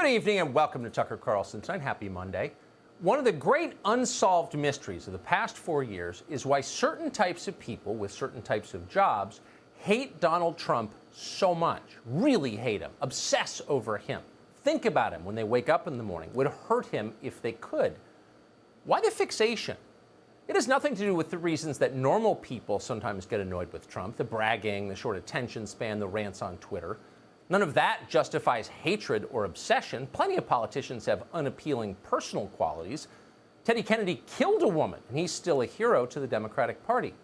Good evening and welcome to Tucker Carlson tonight. Happy Monday. One of the great unsolved mysteries of the past 4 years is why certain types of people with certain types of jobs hate Donald Trump so much, really hate him, obsess over him, think about him when they wake up in the morning, would hurt him if they could. Why the fixation? It has nothing to do with the reasons that normal people sometimes get annoyed with Trump, the bragging, the short attention span, the rants on Twitter. None of that justifies hatred or obsession. Plenty of politicians have unappealing personal qualities. Teddy Kennedy killed a woman, and he's still a hero to the Democratic Party.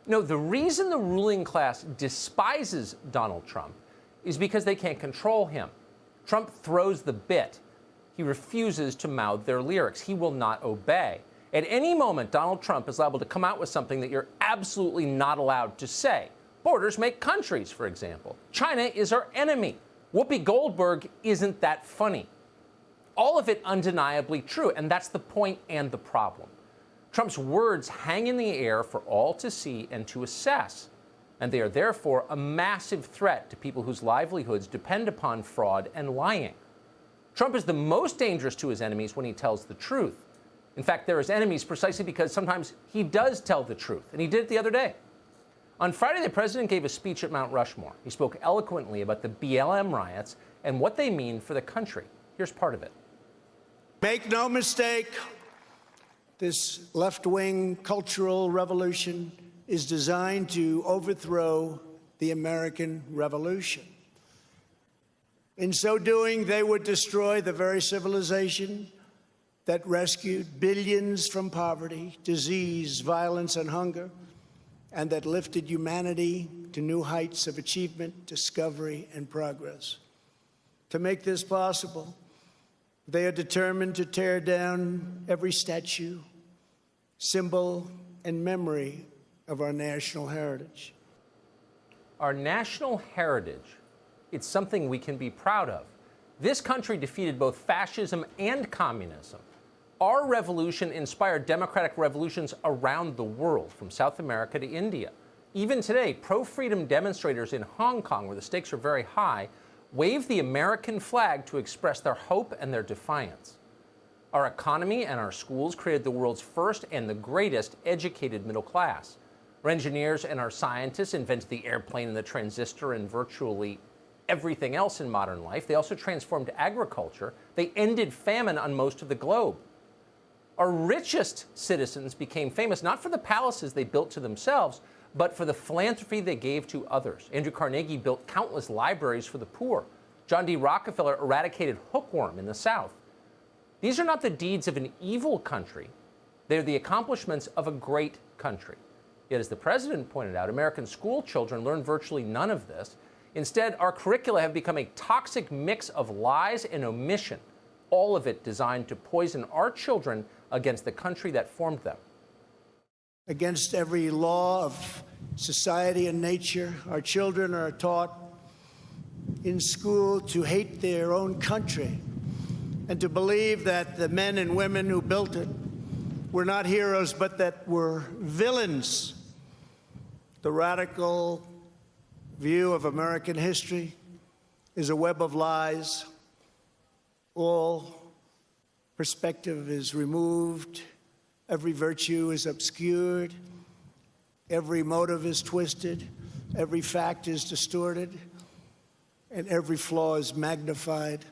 No, the reason the ruling class despises Donald Trump is because they can't control him. Trump throws the bit. He refuses to mouth their lyrics. He will not obey. At any moment, Donald Trump is liable to come out with something that you're absolutely not allowed to say. Borders make countries, for example. China is our enemy. Whoopi Goldberg isn't that funny. All of it undeniably true, and that's the point and the problem. Trump's words hang in the air for all to see and to assess, and they are therefore a massive threat to people whose livelihoods depend upon fraud and lying. Trump is the most dangerous to his enemies when he tells the truth. In fact, they're his enemies precisely because sometimes he does tell the truth, and he did it the other day. On Friday, the president gave a speech at Mount Rushmore. He spoke eloquently about the BLM riots and what they mean for the country. Here's part of it. Make no mistake, this left-wing cultural revolution is designed to overthrow the American Revolution. In so doing, they would destroy the very civilization that rescued billions from poverty, disease, violence, and hunger, and that lifted humanity to new heights of achievement, discovery, and progress. To make this possible, they are determined to tear down every statue, symbol, and memory of our national heritage. Our national heritage, it's something we can be proud of. This country defeated both fascism and communism. Our revolution inspired democratic revolutions around the world, from South America to India. Even today, pro-freedom demonstrators in Hong Kong, where the stakes are very high, wave the American flag to express their hope and their defiance. Our economy and our schools created the world's first and the greatest educated middle class. Our engineers and our scientists invented the airplane and the transistor and virtually everything else in modern life. They also transformed agriculture. They ended famine on most of the globe. Our richest citizens became famous not for the palaces they built to themselves, but for the philanthropy they gave to others. Andrew Carnegie built countless libraries for the poor. John D. Rockefeller eradicated hookworm in the South. These are not the deeds of an evil country. They're the accomplishments of a great country. Yet, as the president pointed out, American school children learn virtually none of this. Instead, our curricula have become a toxic mix of lies and omission, all of it designed to poison our children against the country that formed them. Against every law of society and nature, our children are taught in school to hate their own country and to believe that the men and women who built it were not heroes, but that were villains. The radical view of American history is a web of lies. All perspective is removed, every virtue is obscured, every motive is twisted, every fact is distorted, and every flaw is magnified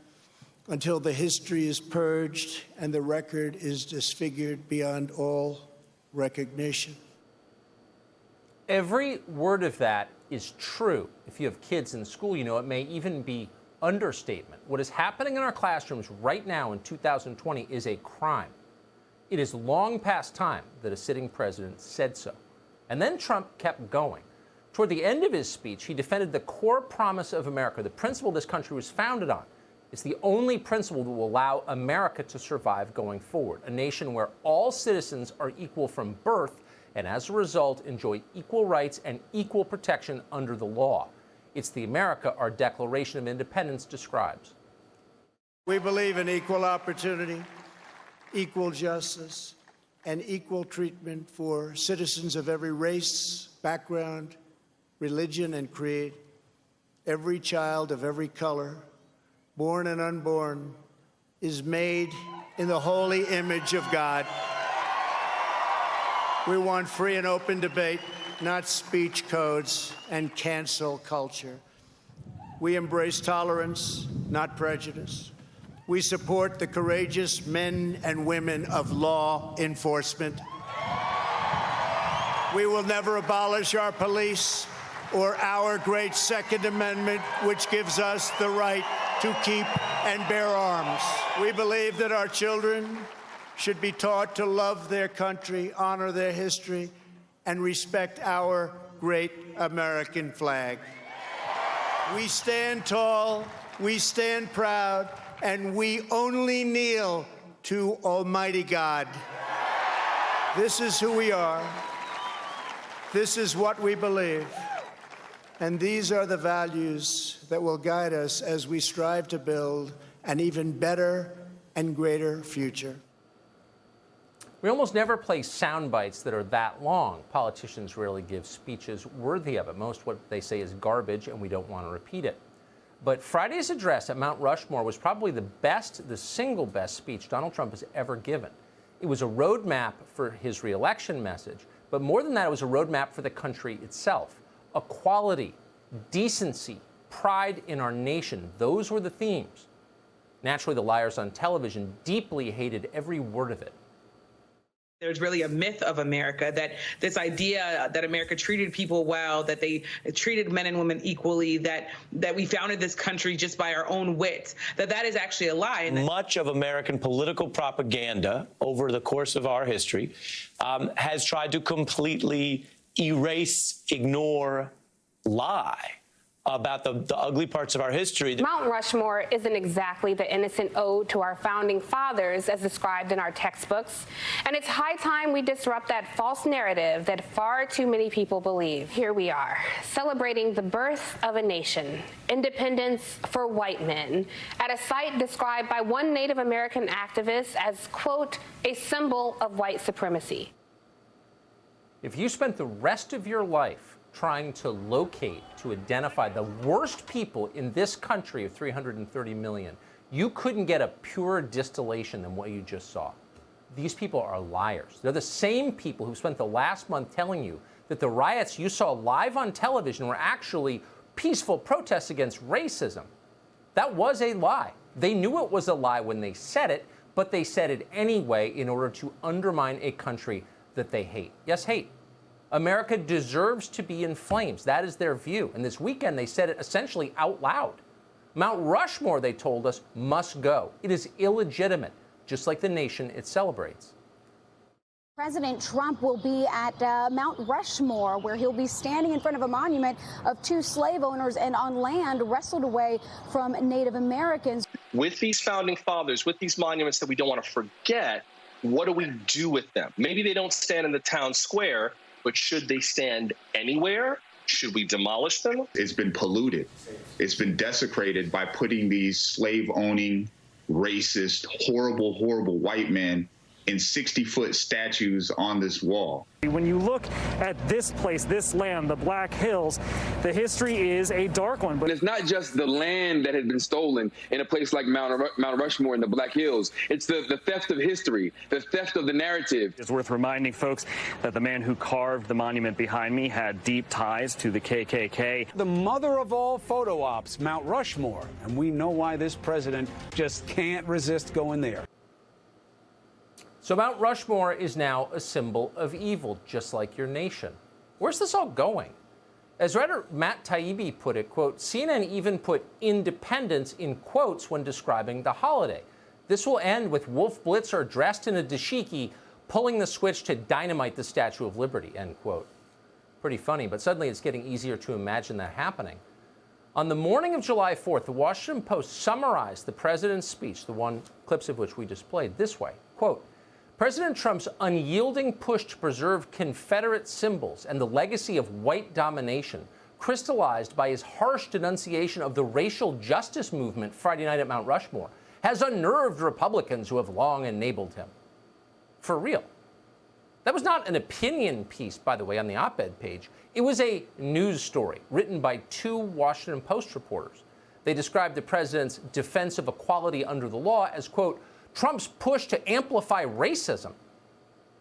until the history is purged and the record is disfigured beyond all recognition. Every word of that is true. If you have kids in school, you know it may even be understatement. What is happening in our classrooms right now in 2020 is a crime. It is long past time that a sitting president said so. And then Trump kept going. Toward the end of his speech, he defended the core promise of America, the principle this country was founded on. It's the only principle that will allow America to survive going forward, a nation where all citizens are equal from birth and as a result enjoy equal rights and equal protection under the law. It's the America our Declaration of Independence describes. We believe in equal opportunity, equal justice, and equal treatment for citizens of every race, background, religion, and creed, every child of every color, born and unborn, is made in the holy image of God. We want free and open debate, not speech codes and cancel culture. We embrace tolerance, not prejudice. We support the courageous men and women of law enforcement. We will never abolish our police or our great Second Amendment, which gives us the right to keep and bear arms. We believe that our children should be taught to love their country, honor their history, and respect our great American flag. We stand tall, we stand proud, and we only kneel to Almighty God. This is who we are. This is what we believe. And these are the values that will guide us as we strive to build an even better and greater future. We almost never play sound bites that are that long. Politicians rarely give speeches worthy of it. Most what they say is garbage, and we don't want to repeat it. But Friday's address at Mount Rushmore was probably the single best speech Donald Trump has ever given. It was a roadmap for his re-election message, but more than that, it was a roadmap for the country itself. Equality, decency, pride in our nation, those were the themes. Naturally, the liars on television deeply hated every word of it. There's really a myth of America, that this idea that America treated people well, that they treated men and women equally, that we founded this country just by our own wit, that is actually a lie. And much of American political propaganda over the course of our history has tried to completely erase, ignore, lie about the ugly parts of our history. Mount Rushmore isn't exactly the innocent ode to our founding fathers as described in our textbooks, and it's high time we disrupt that false narrative that far too many people believe. Here we are, celebrating the birth of a nation, independence for white men, at a site described by one Native American activist as, quote, a symbol of white supremacy. If you spent the rest of your life trying to locate, to identify the worst people in this country of 330 million, you couldn't get a purer distillation than what you just saw. These people are liars. They're the same people who spent the last month telling you that the riots you saw live on television were actually peaceful protests against racism. That was a lie. They knew it was a lie when they said it, but they said it anyway in order to undermine a country that they hate. Yes, hate. America deserves to be in flames. That is their view. And this weekend, they said it essentially out loud. Mount Rushmore, they told us, must go. It is illegitimate, just like the nation it celebrates. President Trump will be at Mount Rushmore, where he'll be standing in front of a monument of two slave owners and on land wrestled away from Native Americans. With these founding fathers, with these monuments that we don't want to forget, what do we do with them? Maybe they don't stand in the town square, but should they stand anywhere? Should we demolish them? It's been polluted. It's been desecrated by putting these slave-owning, racist, horrible, horrible white men in 60-foot statues on this wall. When you look at this place, this land, the Black Hills, the history is a dark one. But it's not just the land that has been stolen in a place like Mount Rushmore in the Black Hills. It's the theft of history, the theft of the narrative. It's worth reminding folks that the man who carved the monument behind me had deep ties to the KKK. The mother of all photo ops, Mount Rushmore. And we know why this president just can't resist going there. So Mount Rushmore is now a symbol of evil, just like your nation. Where's this all going? As writer Matt Taibbi put it, quote, CNN even put independence in quotes when describing the holiday. This will end with Wolf Blitzer dressed in a dashiki pulling the switch to dynamite the Statue of Liberty, end quote. Pretty funny, but suddenly it's getting easier to imagine that happening. On the morning of July 4th, the Washington Post summarized the president's speech, the one clips of which we just played, this way, quote, President Trump's unyielding push to preserve Confederate symbols and the legacy of white domination, crystallized by his harsh denunciation of the racial justice movement Friday night at Mount Rushmore, has unnerved Republicans who have long enabled him. For real. That was not an opinion piece, by the way, on the op-ed page. It was a news story written by two Washington Post reporters. They described the president's defense of equality under the law as, quote, Trump's push to amplify racism.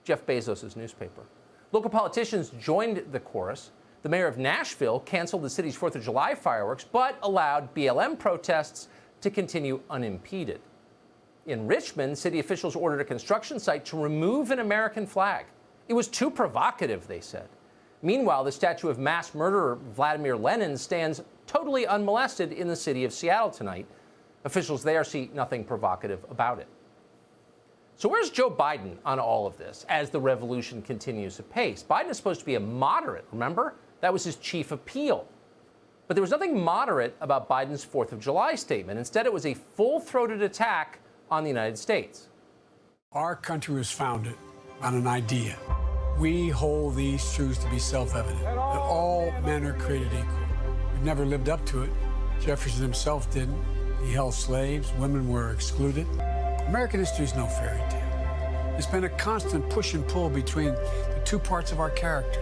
Jeff Bezos' newspaper. Local politicians joined the chorus. The mayor of Nashville canceled the city's 4th of July fireworks, but allowed BLM protests to continue unimpeded. In Richmond, city officials ordered a construction site to remove an American flag. It was too provocative, they said. Meanwhile, the statue of mass murderer Vladimir Lenin stands totally unmolested in the city of Seattle tonight. Officials there see nothing provocative about it. So where's Joe Biden on all of this as the revolution continues apace? Biden is supposed to be a moderate, remember? That was his chief appeal. But there was nothing moderate about Biden's 4th of July statement. Instead, it was a full-throated attack on the United States. Our country was founded on an idea. We hold these truths to be self-evident, that all men are created equal. We've never lived up to it. Jefferson himself didn't. He held slaves. Women were excluded. American history is no fairy tale. It's been a constant push and pull between the two parts of our character.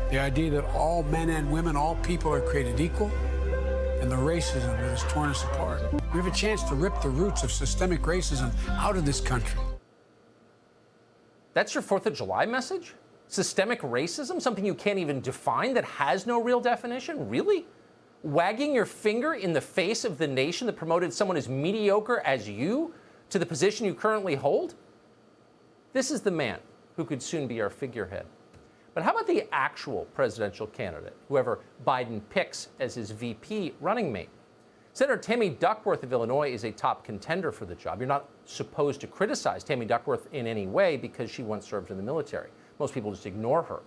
The idea that all men and women, all people are created equal, and the racism that has torn us apart. We have a chance to rip the roots of systemic racism out of this country. That's your 4th of July message? Systemic racism? Something you can't even define, that has no real definition? Really? Wagging your finger in the face of the nation that promoted someone as mediocre as you to the position you currently hold? This is the man who could soon be our figurehead. But how about the actual presidential candidate, whoever Biden picks as his VP running mate? Senator Tammy Duckworth of Illinois is a top contender for the job. You're not supposed to criticize Tammy Duckworth in any way because she once served in the military. Most people just ignore her.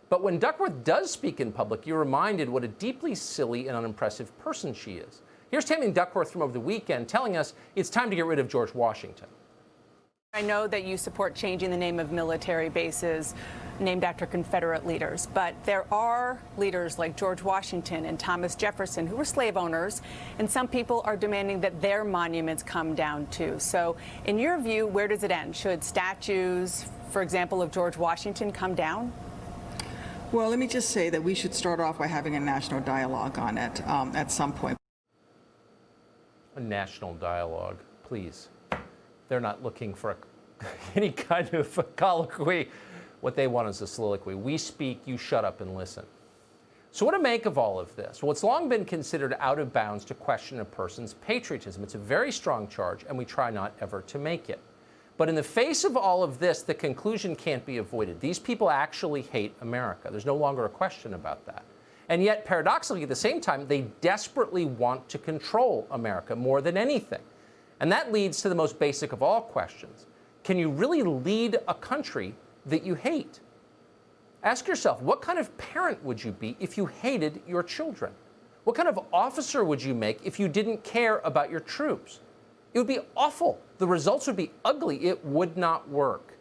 But when Duckworth does speak in public, you're reminded what a deeply silly and unimpressive person she is. Here's Tammy Duckworth from over the weekend telling us it's time to get rid of George Washington. I know that you support changing the name of military bases named after Confederate leaders, but there are leaders like George Washington and Thomas Jefferson who were slave owners, and some people are demanding that their monuments come down too. So in your view, where does it end? Should statues, for example, of George Washington come down? Well, let me just say that we should start off by having a national dialogue on it at some point. A national dialogue, please. They're not looking for any kind of a colloquy. What they want is a soliloquy. We speak, you shut up and listen. So what to make of all of this? Well, it's long been considered out of bounds to question a person's patriotism. It's a very strong charge, and we try not ever to make it. But in the face of all of this, the conclusion can't be avoided. These people actually hate America. There's no longer a question about that. And yet, paradoxically, at the same time, they desperately want to control America more than anything. And that leads to the most basic of all questions. Can you really lead a country that you hate? Ask yourself, what kind of parent would you be if you hated your children? What kind of officer would you make if you didn't care about your troops? It would be awful. The results would be ugly. It would not work.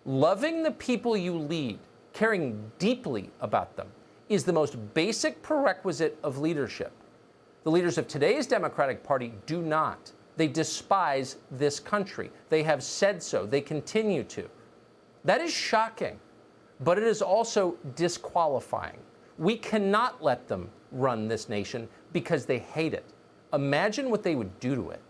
Loving the people you lead, caring deeply about them, is the most basic prerequisite of leadership. The leaders of today's Democratic Party do not. They despise this country. They have said so. They continue to. That is shocking, but it is also disqualifying. We cannot let them run this nation because they hate it. Imagine what they would do to it.